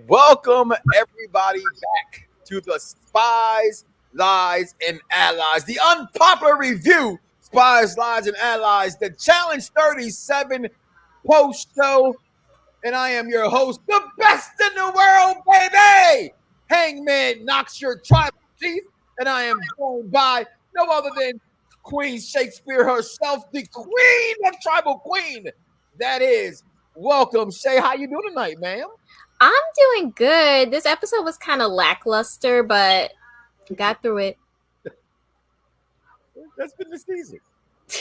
welcome everybody back to the Spies, Lies, and Allies, the unpopular review, Spies, Lies, and Allies, the Challenge 37 post show. And I am your host, the best in the world, baby! Hangman Knoxxx, your tribal chief, and I am joined by no other than Queen Shaykespeare herself, the queen of tribal queen. That is, welcome, Shay. How you doing tonight, ma'am? I'm doing good. This episode was kind of lackluster, but got through it. That's been the season.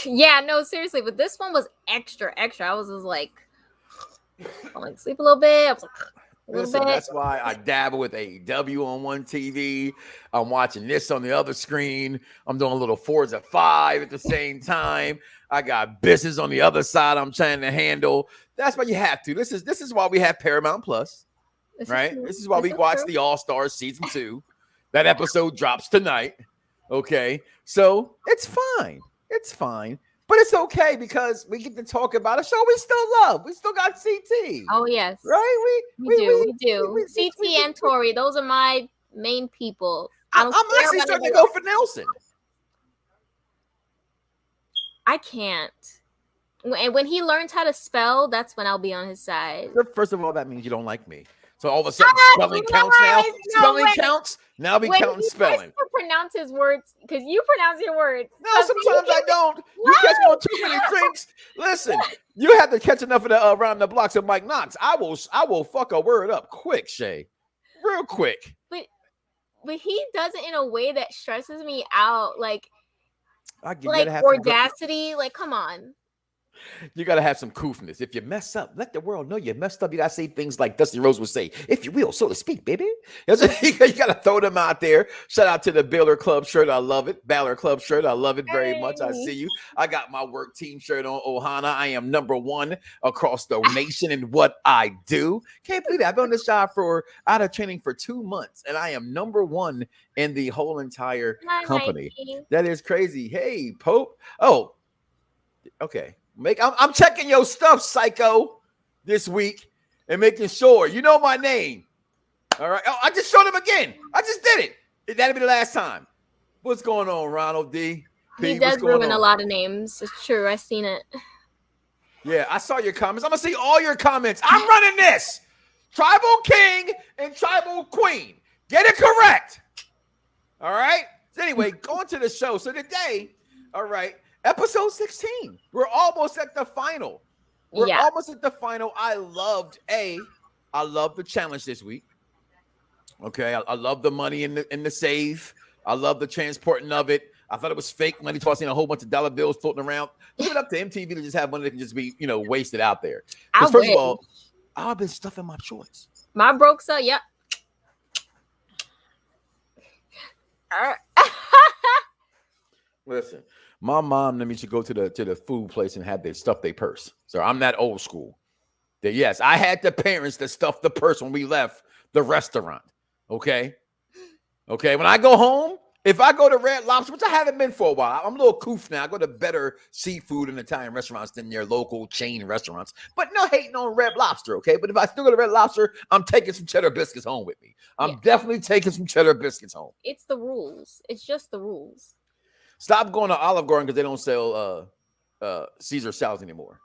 Yeah, no, seriously, but this one was extra. I was just like, falling asleep a little bit. I was like, Listen, that's why I dabble with AEW on one TV. I'm watching this on the other screen. I'm doing a little Forza 5 at the same time. I got business on the other side I'm trying to handle. That's why you have to. This is why we have Paramount Plus, right? This is why we watch the All-Stars Season 2. That episode drops tonight, okay? So it's fine. It's fine. But it's okay because we get to talk about a show we still love. We still got CT. Oh, yes. Right? We do. CT and Tori, those are my main people. I'm actually starting to go for Nelson. I can't. And when he learns how to spell, that's when I'll be on his side. First of all, that means you don't like me. So all of a sudden, spelling counts now. Spelling counts. Now we count spelling. To pronounce his words, because you pronounce your words. No, sometimes I don't. You catch me on too many drinks. Listen, you have to catch enough of the around the blocks of Mike Knoxxx. I will fuck a word up quick, Shay, real quick. But he does it in a way that stresses me out, like audacity. Like, come on. You got to have some coolness. If you mess up, let the world know you messed up. You got to say things like Dusty Rose would say, if you will, so to speak, baby. You got to throw them out there. Shout out to the Baylor Club shirt. I love it. Baylor Club shirt. I love it very much. I see you. I got my work team shirt on. Ohana. I am #1 across the nation in what I do. Can't believe that. I've been on this job out of training for 2 months, and I am #1 in the whole entire company. That is crazy. Hey, Pope. Oh, okay. I'm checking your stuff, psycho, this week and making sure you know my name. All right. Oh, I just showed him again. I just did it. That'll be the last time. What's going on, Ronald D? He does ruin a lot of names. It's true. I've seen it. Yeah, I saw your comments. I'm gonna see all your comments. I'm running this. Tribal King and Tribal Queen. Get it correct. All right. So anyway, going to the show. So today, all right. Episode 16. We're almost at the final. Almost at the final. I loved the challenge this week. Okay, I love the money in the save. I love the transporting of it. I thought it was fake money, tossing a whole bunch of dollar bills floating around. Leave it up to MTV to just have money that can just be, wasted out there. First of all, I've been stuffing my shorts. My broke so yep. Listen. My mom let me to go to the food place and have they stuff their purse. So I'm that old school. Yes, I had the parents that stuffed the purse when we left the restaurant. Okay. When I go home, if I go to Red Lobster, which I haven't been for a while, I'm a little coof now. I go to better seafood and Italian restaurants than their local chain restaurants. But no hating on Red Lobster, okay? But if I still go to Red Lobster, I'm taking some cheddar biscuits home with me. I'm definitely taking some cheddar biscuits home. It's the rules. It's just the rules. Stop going to Olive Garden because they don't sell Caesar salads anymore.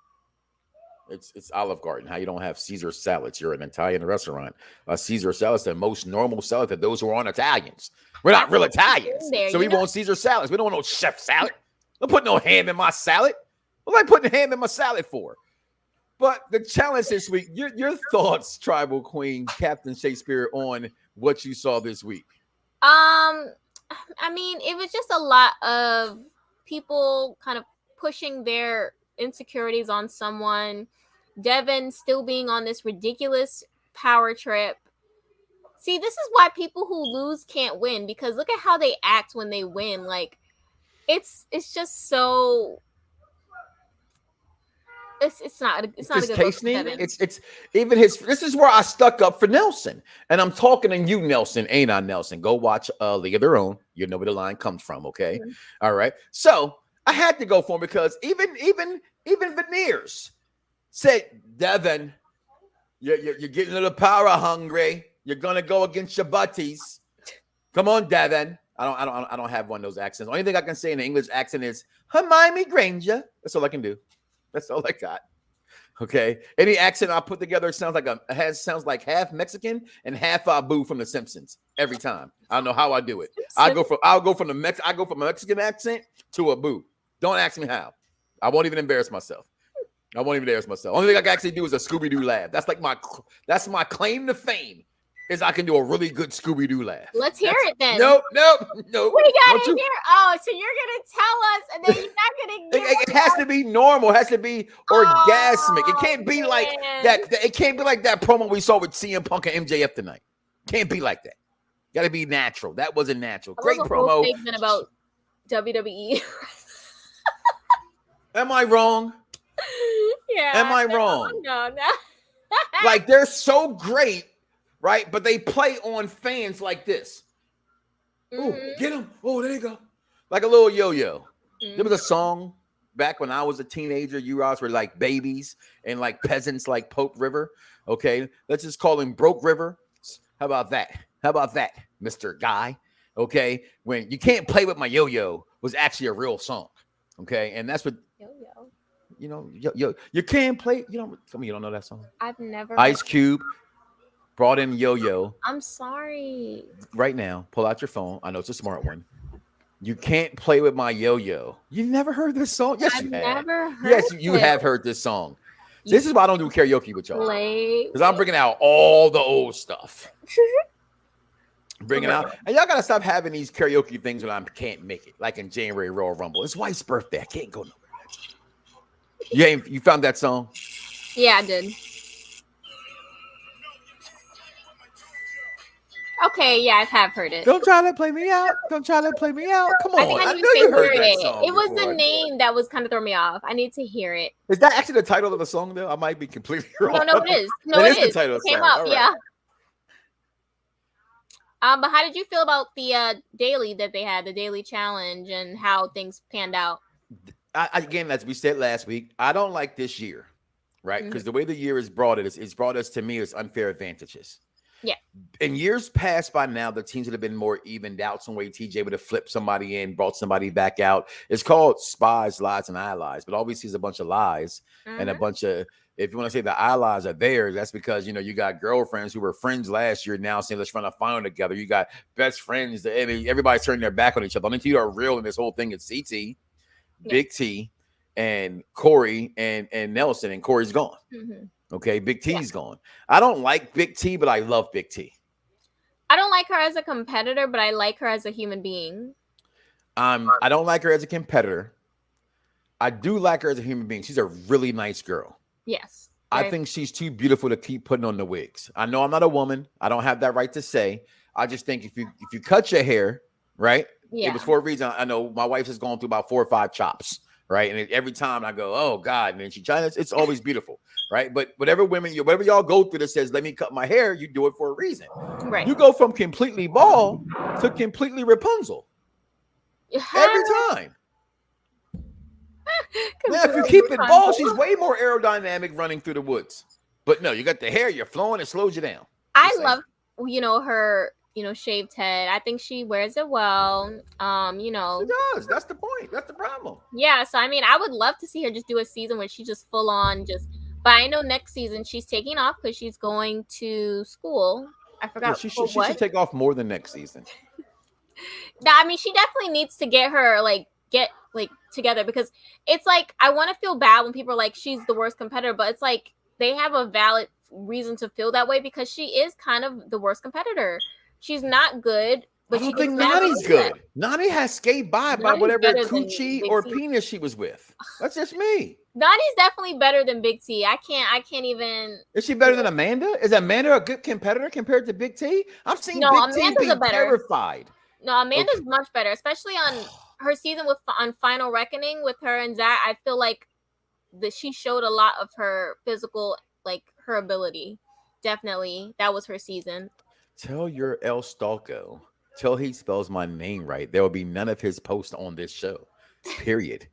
It's Olive Garden. How you don't have Caesar salads? You're an Italian restaurant. Caesar salads, the most normal salad to those who aren't Italians. We're not real Italians, so we want Caesar salads. We don't want no chef salad. Don't put no ham in my salad. What am I putting ham in my salad for? But the challenge this week, your thoughts, Tribal Queen, Captain Shaykespeare, on what you saw this week. I mean, it was just a lot of people kind of pushing their insecurities on someone. Devin still being on this ridiculous power trip. See, this is why people who lose can't win, because look at how they act when they win. Like, it's just so. It's not a good look for Devin. It's even his. This is where I stuck up for Nelson, and I'm talking to you, Nelson. Ain't I, Nelson? Go watch League of Their Own. You know where the line comes from, okay? Mm-hmm. All right. So I had to go for him because even Veneers said, Devin, You're getting a little power hungry. You're gonna go against your buddies. Come on, Devin. I don't have one of those accents. Only thing I can say in the English accent is Hermione Granger. That's all I can do. That's all I got. Okay. Any accent I put together sounds like half Mexican and half Abu from The Simpsons every time. I don't know how I do it. I'll go from a Mexican accent to Abu. Don't ask me how. I won't even embarrass myself. Only thing I can actually do is a Scooby-Doo laugh. That's my claim to fame. Is I can do a really good Scooby-Doo laugh. Let's hear it then. Nope. We got it here. Oh, so you're gonna tell us, and then you're not gonna. It has to be normal. It has to be orgasmic. It can't be like that. It can't be like that promo we saw with CM Punk and MJF tonight. Can't be like that. Got to be natural. That wasn't natural. Great promo. Statement about WWE. Am I wrong? Yeah. Am I wrong? No. Like they're so great. Right, but they play on fans like this. Oh, get him! Oh, there you go. Like a little yo-yo. There was a song back when I was a teenager. You guys were like babies and like peasants, like Pope River. Okay, let's just call him Broke River. How about that? Mr. Guy? Okay, when you can't play with my yo-yo was actually a real song. Okay, and that's what yo-yo. You know, you can't play. You know, some of you don't know that song. I've never. Ice Cube. Brought in yo-yo. I'm sorry. Right now, pull out your phone. I know it's a smart one. You can't play with my yo-yo. You've never heard this song? Yes, you have. Never heard yes, you have heard this song. This is why I don't do karaoke with y'all. Because I'm bringing out all the old stuff. Bringing out. And y'all got to stop having these karaoke things when I can't make it. Like in January Royal Rumble. It's Wife's birthday. I can't go nowhere. You found that song? Yeah, I did. Okay, yeah, I have heard it. Don't try to play me out. Come on. I know you heard that song. It was the name that was kind of throwing me off. I need to hear it. Is that actually the title of the song, though? I might be completely wrong. No, it is. No, it is. The title it came up, right. Yeah. But how did you feel about the daily that they had, the daily challenge, and how things panned out? Again, as we said last week, I don't like this year, right? Because the way the year is brought it's brought us to me as unfair advantages. Yeah. In years past by now, the teams would have been more evened out. Some way TJ would have flipped somebody in, brought somebody back out. It's called Spies, Lies, and Allies, but obviously it's a bunch of lies and a bunch of, if you want to say the allies are there, that's because, you got girlfriends who were friends last year now saying, let's run a final together. You got best friends. I mean, everybody's turning their back on each other. The only two that are real in this whole thing is CT, Big T, and Corey and Nelson, and Corey's gone. Okay, Big T's gone. I don't like Big T, but I love Big T. I don't like her as a competitor, but I like her as a human being. I don't like her as a competitor. I do like her as a human being. She's a really nice girl. Yes. I think she's too beautiful to keep putting on the wigs. I know I'm not a woman. I don't have that right to say. I just think if you cut your hair, right? Yeah. It was for a reason. I know my wife has gone through about 4 or 5 chops. Right. And every time I go, oh, God, and then she tries, it's always beautiful. Right. But whatever y'all go through that says, let me cut my hair, you do it for a reason. Right. You go from completely bald to completely Rapunzel. Every time. Now, if you keep it bald, she's way more aerodynamic running through the woods. But no, you got the hair, you're flowing, it slows you down. I love, her, shaved head. I think she wears it well. She does. That's the point. That's the problem. Yeah. So, I mean, I would love to see her just do a season where she just full on but I know next season she's taking off because she's going to school. I forgot. Yeah, she should take off more than next season. I mean, she definitely needs to get her together, because it's like, I want to feel bad when people are like, she's the worst competitor, but it's like they have a valid reason to feel that way because she is kind of the worst competitor. She's not good, but I don't think Nani's good. Nani has skate by whatever coochie or penis she was with. That's just me. Nani's definitely better than Big T. I can't even. Is she better than Amanda? Is Amanda a good competitor compared to Big T? I've seen Big Amanda's T be terrified. No, Amanda's much better, especially on her season on Final Reckoning with her and Zach. I feel like she showed a lot of her physical, her ability. Definitely, that was her season. Tell your El Stalko, till he spells my name right, there will be none of his posts on this show. Period.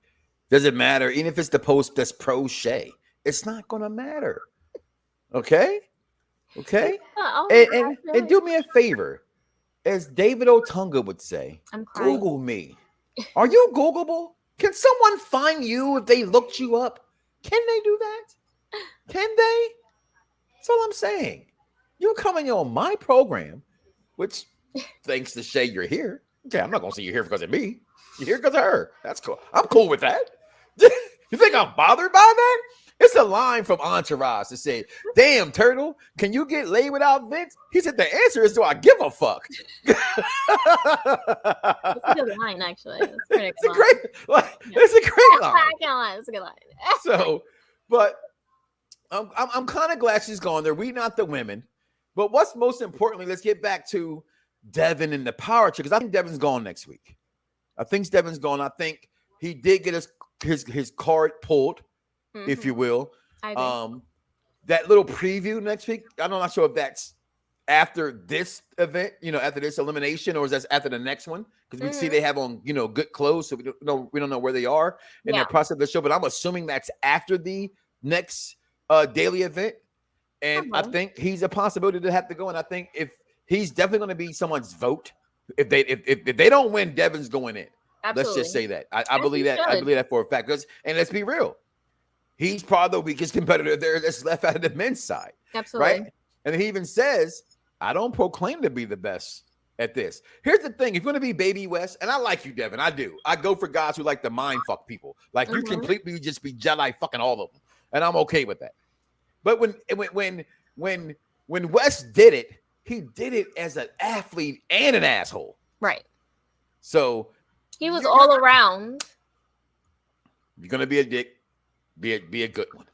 Doesn't matter. Even if it's the post that's pro Shay, it's not going to matter. Okay? Okay, Oh my and gosh, and, and really? do me a favor, as David Otunga would say, I'm crying. Google me. Are you Googleable? Can someone find you if they looked you up? Can they do that? Can they? That's all I'm saying. You're coming on my program, which, thanks to Shay, you're here. Okay, I'm not gonna say you're here because of me. You're here because of her. That's cool. I'm cool with that. You think I'm bothered by that? It's a line from Entourage that said, "Damn, Turtle, can you get laid without Vince?" He said, "The answer is, do I give a fuck?" It's a good line, actually. It's a pretty It's good a line. great, like, Yeah. it's a great line. I can't lie. It's a good line. So, but I'm kind of glad she's gone. They're weeding out the women. But what's most importantly, let's get back to Devin and the power trip, because I think Devin's gone next week. I think Devin's gone. I think he did get his card pulled, if you will. I agree. That little preview next week, I'm not sure if that's after this event, after this elimination, or is that after the next one? Because we see they have on, good clothes, so we don't know where they are in the process of the show. But I'm assuming that's after the next daily event, and I think he's a possibility to have to go. And I think if he's definitely going to be someone's vote, if they don't win, Devin's going in. Absolutely. Let's just say that. I believe that. I believe that for a fact. And let's be real, he's probably the weakest competitor there that's left out of the men's side. Absolutely. Right? And he even says, I don't proclaim to be the best at this. Here's the thing. If you're going to be Baby West, and I like you, Devin, I do. I go for guys who like to mind fuck people. Like, you completely just be Jedi fucking all of them. And I'm okay with that. But when West did it, he did it as an athlete and an asshole. Right. So he was all around. You're going to be a dick. Be a good one.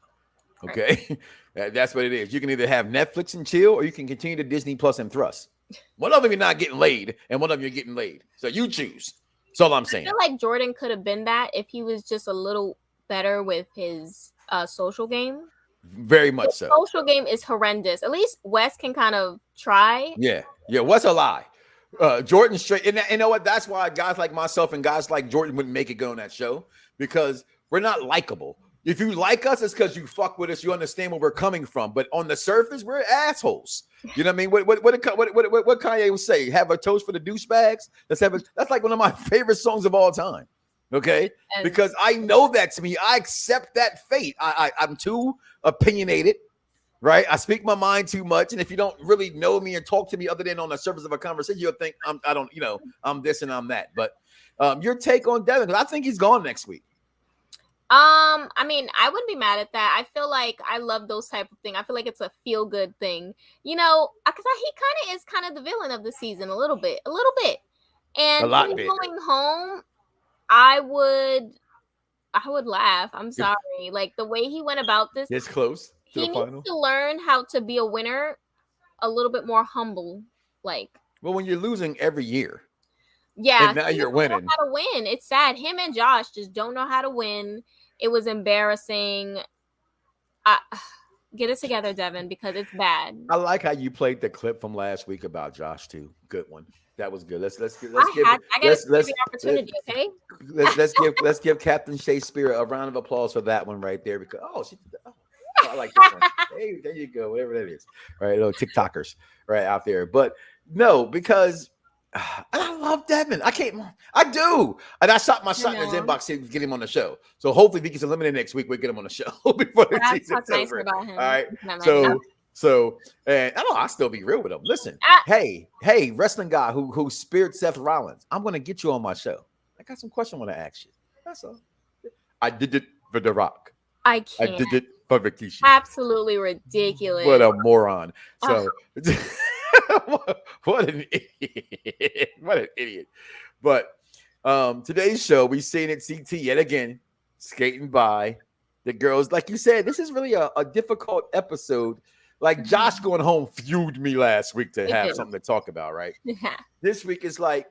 Okay? Right. That's what it is. You can either have Netflix and chill, or you can continue to Disney Plus and thrust. One of them you're not getting laid, and one of them you're getting laid. So you choose. That's all I'm saying. I feel like Jordan could have been that if he was just a little better with his social game. Very much his so. Social game is horrendous. At least Wes can kind of try. Yeah. What's a lie? Jordan straight. And you know what? That's why guys like myself and guys like Jordan wouldn't make it good on that show, because we're not likable. If you like us, it's because you fuck with us. You understand where we're coming from. But on the surface, we're assholes. You know what I mean? What Kanye would say? Have a toast for the douchebags. That's like one of my favorite songs of all time. Okay, because I know that's me. I accept that fate. I'm too opinionated, right? I speak my mind too much, and if you don't really know me and talk to me other than on the surface of a conversation, you'll think I'm this and I'm that. But your take on Devin? Because I think he's gone next week. I mean, I wouldn't be mad at that. I feel like I love those type of things. I feel like it's a feel good thing, because he kind of is the villain of the season a little bit, and him going home, I would laugh. I'm sorry, like the way he went about this. It's close. He needs to learn how to be a winner, a little bit more humble. Well, when you're losing every year. Yeah, and now you're winning. How to win? It's sad. Him and Josh just don't know how to win. It was embarrassing. Get it together, Devin, because it's bad. I like how you played the clip from last week about Josh too. Good one. That was good. Let's give the opportunity. Okay. Let's give Captain Shaykespeare a round of applause for that one right there, because I like this one. Hey, there you go. Whatever that is. Right, little TikTokers right out there. But no, because. I love Devin. I do. And I shot my shot in his inbox to get him on the show. So hopefully, if he gets eliminated next week, we'll get him on the show before the season's over. About him. All right. So, and I'll still be real with him. Listen, hey, wrestling guy who speared Seth Rollins, I'm going to get you on my show. I got some questions I want to ask you. That's all. I did it for The Rock. I can't. I did it for Rikishi. Absolutely ridiculous. What a moron. So. What an idiot. What an idiot. But today's show, we've seen it CT yet again, skating by the girls. Like you said, this is really a difficult episode. Like Josh going home fueled me last week to have something to talk about, right? Yeah. This week is like,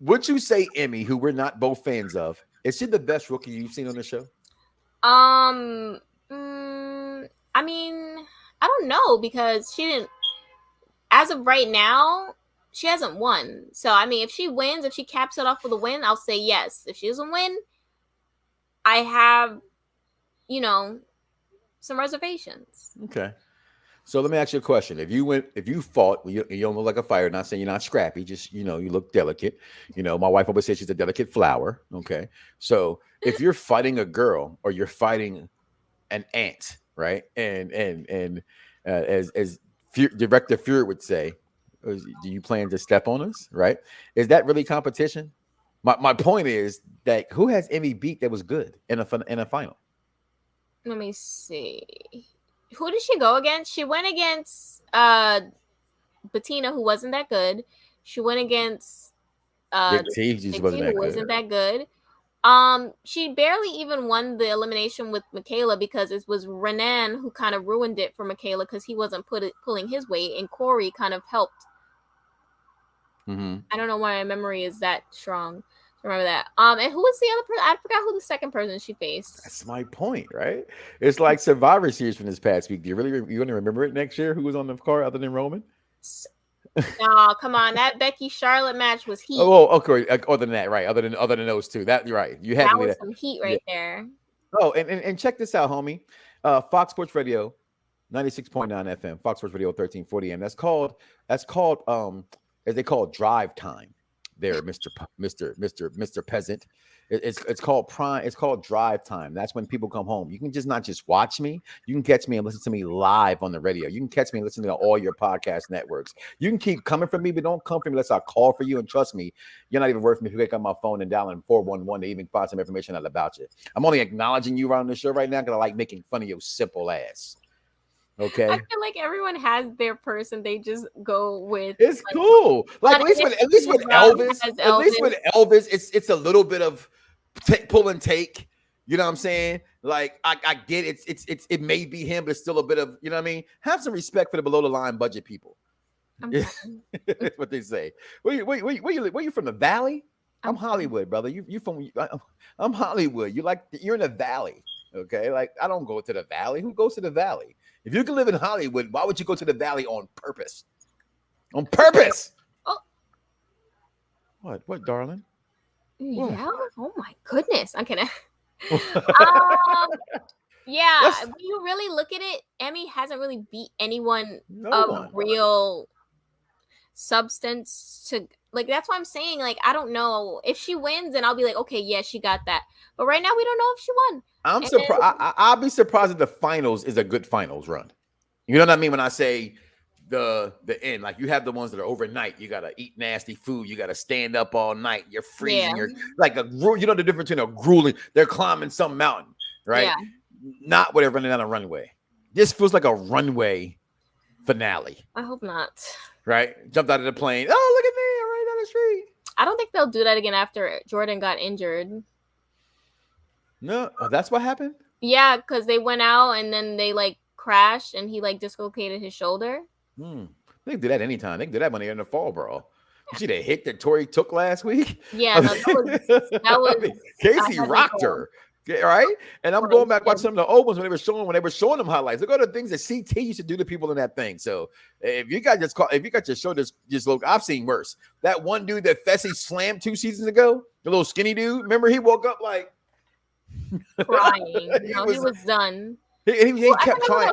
would you say Emmy, who we're not both fans of, is she the best rookie you've seen on the show? I mean, I don't know, because she didn't. As of right now, she hasn't won. So, I mean, if she wins, if she caps it off with a win, I'll say yes. If she doesn't win, I have, some reservations. Okay. So let me ask you a question. If you fought, you don't look like a fighter. Not saying you're not scrappy, just you look delicate. My wife always says she's a delicate flower. Okay, so if you're fighting a girl or you're fighting an ant, right? As Director Fury would say, do you plan to step on us? Right? Is that really competition? My point is that who has Emmy beat that was good in a final? Let me see. Who did she go against? She went against Bettina, who wasn't that good. She went against Big T just Big wasn't T, who that good. wasn't that good. She barely even won the elimination with Michaela because it was Renan who kind of ruined it for Michaela because he wasn't pulling his weight, and Corey kind of helped. Mm-hmm. I don't know why my memory is that strong. Remember that. And who was the other person? I forgot who the second person she faced. That's my point, right? It's like Survivor Series from this past week. Do you going to remember it next year? Who was on the card other than Roman? No, come on. That Becky Charlotte match was heat. Oh, okay. Other than that, right? Other than those two, that you're right. You had that was some heat right there. Oh, and check this out, homie. Fox Sports Radio, 96.9 FM, Fox Sports Radio 1340 AM. That's called as they call drive time. There, Mr. Peasant. It's called prime. It's called drive time. That's when people come home. You can not just watch me. You can catch me and listen to me live on the radio. You can catch me and listen to all your podcast networks. You can keep coming for me, but don't come for me unless I call for you. And trust me, you're not even worth me if you pick up my phone and dial in 411 to even find some information out about you. I'm only acknowledging you around the show right now because I like making fun of your simple ass. Okay. I feel like everyone has their person they just go with. It's like, cool. Like at least with Elvis, it's a little bit of pull and take. You know what I'm saying? Like I get it may be him, but it's still a bit of, you know what I mean? Have some respect for the below the line budget people. That's what they say. Where you from, the Valley? I'm Hollywood, brother. You from I'm Hollywood. You're in the Valley. Okay, like I don't go to the Valley. Who goes to the Valley? If you can live in Hollywood, why would you go to the Valley on purpose? On purpose. Oh. What, darling? Yeah. What? Oh my goodness. I'm kidding. Yeah. When you really look at it, Emmy hasn't really beat anyone of real substance to. Like, that's what I'm saying. Like, I don't know. If she wins, then I'll be like, okay, yeah, she got that. But right now, we don't know if she won. I'm surprised. I'll be surprised if the finals is a good finals run. You know what I mean? When I say the end, like you have the ones that are overnight. You got to eat nasty food. You got to stand up all night. You're freezing. You're like the difference between a grueling, they're climbing some mountain, right? Yeah. Not where they're running down a runway. This feels like a runway finale. I hope not. Right? Jumped out of the plane. Oh, look at me. I'm right down the street. I don't think they'll do that again after Jordan got injured. No, that's what happened? Yeah, because they went out and then they like crashed and he like dislocated his shoulder. They can do that anytime. They can do that when they're in the fall, bro. You see the hit that Tori took last week? Yeah, no, that was Casey rocked her. Yeah, right? And I'm going back watching some of the old ones when they were showing them highlights. Look at the things that CT used to do to people in that thing. So if you got your show this look, I've seen worse. That one dude that Fessy slammed 2 seasons ago, the little skinny dude. Remember, he woke up like crying. he was done. He kept trying.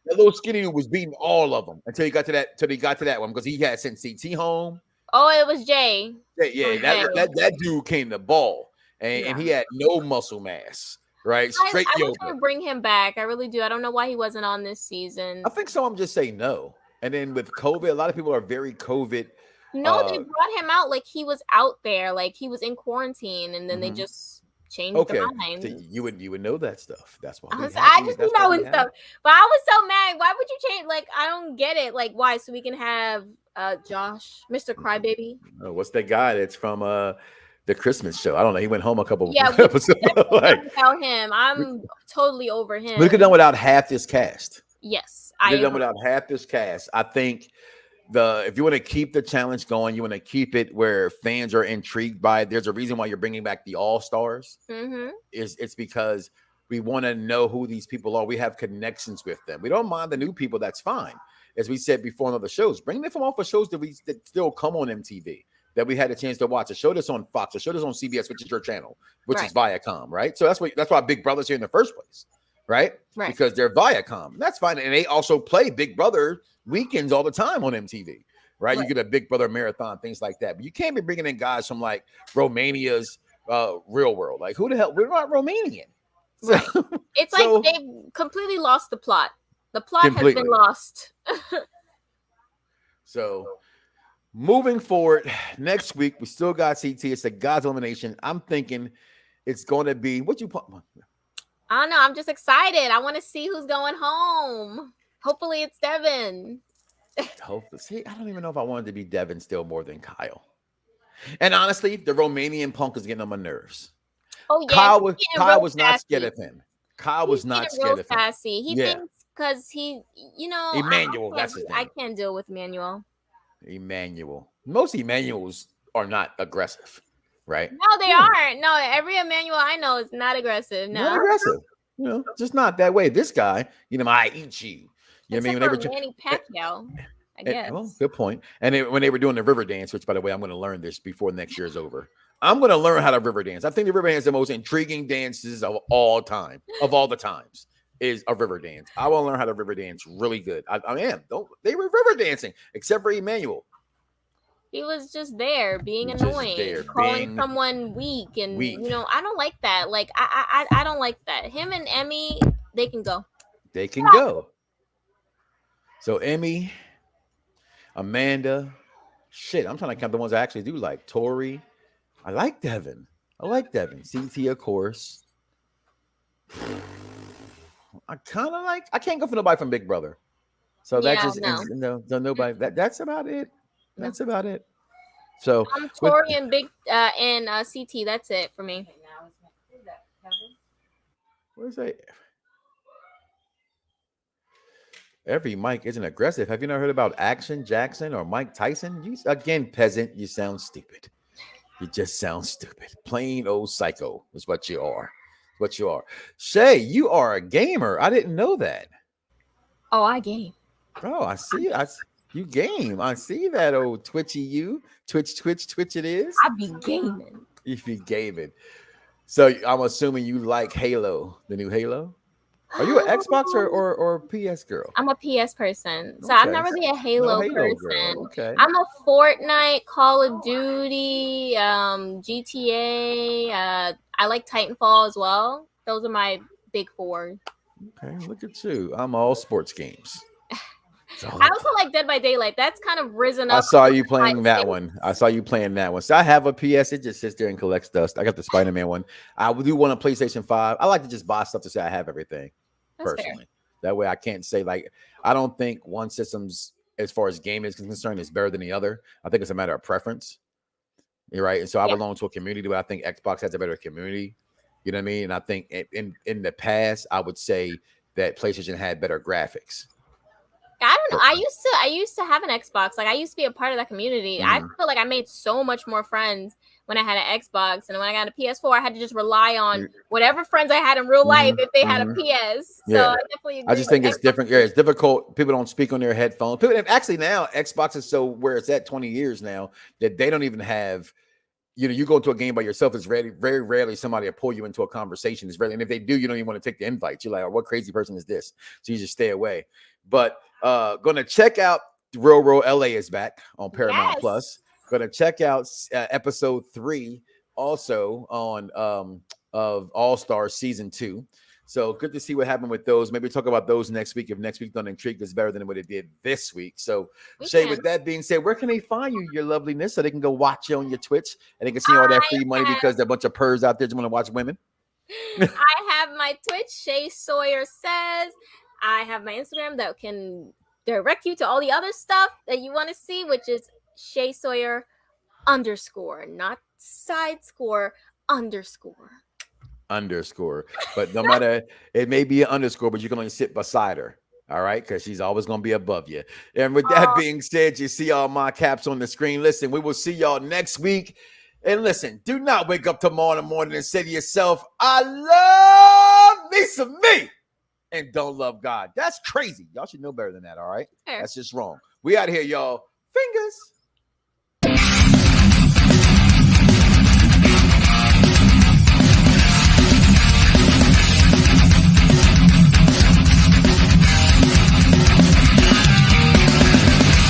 That little skinny dude was beating all of them until he got to that one because he had sent CT home. Oh, it was Jay. Yeah, that dude came to ball. And he had no muscle mass, right? Straight I yoga. want to bring him back. I really do. I don't know why he wasn't on this season. I think some just say no. And then with COVID, a lot of people are very COVID. No, they brought him out like he was out there, like he was in quarantine, and then they just changed their mind. So you would know that stuff. That's why. I just be knowing stuff. But I was so mad. Why would you change? Like, I don't get it. Like, why? So we can have Josh, Mr. Crybaby. Oh, what's that guy that's from the Christmas show? I don't know. He went home a couple episodes. Without him, I'm totally over him. We could have done without half this cast. Yes, I could have done without half this cast. I think if you want to keep the challenge going, you want to keep it where fans are intrigued by it. There's a reason why you're bringing back the All-Stars. It's because we want to know who these people are. We have connections with them. We don't mind the new people. That's fine. As we said before in other shows, bring them from off of shows that still come on MTV. That we had a chance to watch. A show that's on Fox, a show that's on CBS, which is your channel, which is Viacom, right? So that's why Big Brother's here in the first place, right? Right. Because they're Viacom. That's fine. And they also play Big Brother weekends all the time on MTV, right? You get a Big Brother marathon, things like that. But you can't be bringing in guys from like Romania's Real World. Like, who the hell? We're not Romanian. So, Right. It's like they've completely lost the plot. The plot has been lost. So, moving forward, next week, we still got CT. It's the God's elimination. I'm thinking it's going to be, what you put? I don't know. I'm just excited. I want to see who's going home. Hopefully it's Devin. Hopefully. See, I don't even know if I wanted to be Devin still more than Kyle. And honestly, the Romanian punk is getting on my nerves. Oh, yeah. Kyle was not scared of him. Kyle was not scared of him. He thinks because he, Emmanuel, that's his name. I can't deal with Emmanuel. Most Emmanuels are not aggressive, right? No, they aren't. No, every Emmanuel I know is not aggressive. No. Not aggressive. Just not that way. This guy, I eat you. You know what I mean? For Manny Pacquiao, I guess. Well, good point. And when they were doing the river dance, which by the way, I'm going to learn this before next year is over. I'm going to learn how to river dance. I think the river dance is the most intriguing dances of all time, of all the times, is a river dance. I want to learn how to river dance really good. I am. They were river dancing, except for Emmanuel. He was just there being annoying, calling someone weak. And, I don't like that. Like, I don't like that. Him and Emmy, they can go. They can go. So, Emmy, Amanda, I'm trying to count the ones I actually do like. Tori, I like Devin. CT, of course. I can't go for nobody from Big Brother. So that's just nobody. That's about it. That's about it. So Tori and CT. That's it for me. What is that? Every Mike isn't aggressive. Have you never heard about Action Jackson or Mike Tyson? Again, peasant, you sound stupid. You just sound stupid. Plain old psycho is what you are. Shay, you are a gamer. I didn't know that. Oh, I game. Oh, I see. You game. I see that old Twitchy you. Twitch it is. I be gaming. You be gaming. So I'm assuming you like Halo, the new Halo. Are you an Xbox or PS girl? I'm a PS person. So I'm not really a Halo person. Girl. Okay. I'm a Fortnite, Call of Duty, GTA. I like Titanfall as well. Those are my big four. Okay, look at you. I'm all sports games. I also like Dead by Daylight. That's kind of risen up. I saw you playing that one. So I have a PS. It just sits there and collects dust. I got the Spider-Man one. I do want a PlayStation 5. I like to just buy stuff to say I have everything. That's personally. Fair. That way I can't say I don't think one system's, as far as gaming is concerned, is better than the other. I think it's a matter of preference. You're right. And so I belong to a community where I think Xbox has a better community. You know what I mean? And I think in the past, I would say that PlayStation had better graphics. I don't know. I used to have an Xbox. Like, I used to be a part of that community. I feel like I made so much more friends when I had an Xbox, and when I got a PS4, I had to just rely on whatever friends I had in real life if they had a PS. So I definitely agree. I just think it's different. Yeah, it's difficult. People don't speak on their headphones. Actually, now Xbox is so where it's at 20 years now that they don't even have. You go into a game by yourself. It's very, very rarely somebody will pull you into a conversation. It's rarely, and if they do, you don't even want to take the invite. You're like, oh, what crazy person is this? So you just stay away. But gonna check out Real World LA is back on Paramount Plus. Gonna check out episode 3 also on of All Stars season 2. So good to see what happened with those. Maybe talk about those next week if next week done intrigue us better than what it did this week. So Shay, with that being said, where can they find you, your loveliness, so they can go watch you on your Twitch and they can see all that free money because there are a bunch of pervs out there just want to watch women? I have my Twitch, Shay Sawyer Says. I have my Instagram that can direct you to all the other stuff that you want to see, which is Shay Sawyer _, not side score, _. But no matter, it may be an underscore, but you can only sit beside her. All right, because she's always going to be above you. And with that being said, you see all my caps on the screen. Listen, we will see y'all next week. And listen, do not wake up tomorrow morning and say to yourself, I love me some me, and don't love God. That's crazy. Y'all should know better than that, all right? That's just wrong. We out here, y'all. Fingers.